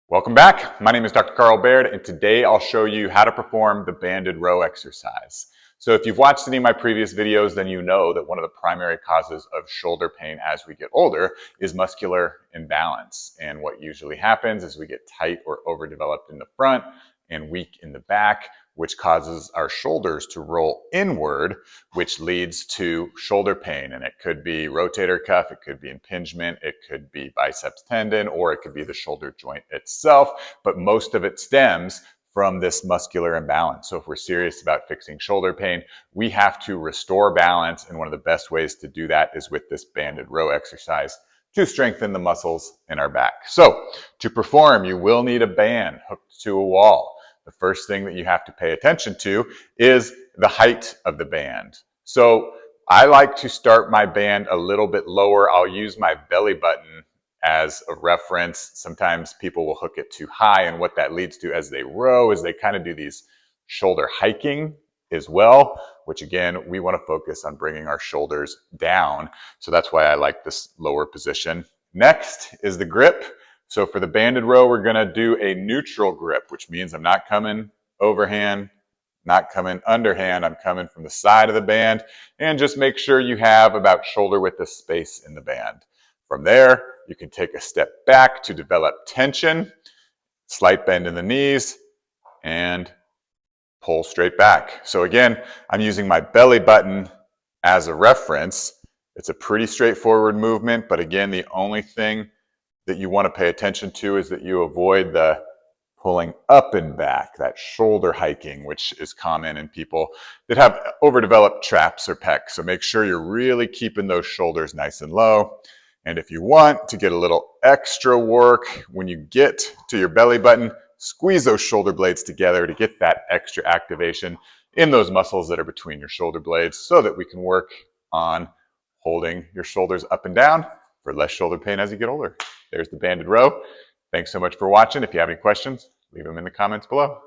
Welcome back. My name is Dr. Carl Baird, and today I'll show you how to perform the banded row exercise. So if you've watched any of my previous videos, then you know that one of the primary causes of shoulder pain as we get older is muscular imbalance. And what usually happens is we get tight or overdeveloped in the front and weak in the back, which causes our shoulders to roll inward, which leads to shoulder pain. And it could be rotator cuff, it could be impingement, it could be biceps tendon, or it could be the shoulder joint itself. But most of it stems from this muscular imbalance. So if we're serious about fixing shoulder pain, we have to restore balance. And one of the best ways to do that is with this banded row exercise to strengthen the muscles in our back. So to perform, you will need a band hooked to a wall. The first thing that you have to pay attention to is the height of the band. So I like to start my band a little bit lower. I'll use my belly button as a reference. Sometimes people will hook it too high, and what that leads to as they row is they kind of do these shoulder hiking as well, which again, we want to focus on bringing our shoulders down. So that's why I like this lower position. Next is the grip. So for the banded row, we're going to do a neutral grip, which means I'm not coming overhand, not coming underhand. I'm coming from the side of the band, and just make sure you have about shoulder width of space in the band. From there, you can take a step back to develop tension, slight bend in the knees, and pull straight back. So again, I'm using my belly button as a reference. It's a pretty straightforward movement, but again, the only thing that you want to pay attention to is that you avoid the pulling up and back, that shoulder hiking, which is common in people that have overdeveloped traps or pecs. So make sure you're really keeping those shoulders nice and low. And if you want to get a little extra work, when you get to your belly button, squeeze those shoulder blades together to get that extra activation in those muscles that are between your shoulder blades so that we can work on holding your shoulders up and down for less shoulder pain as you get older. There's the banded row. Thanks so much for watching. If you have any questions, leave them in the comments below.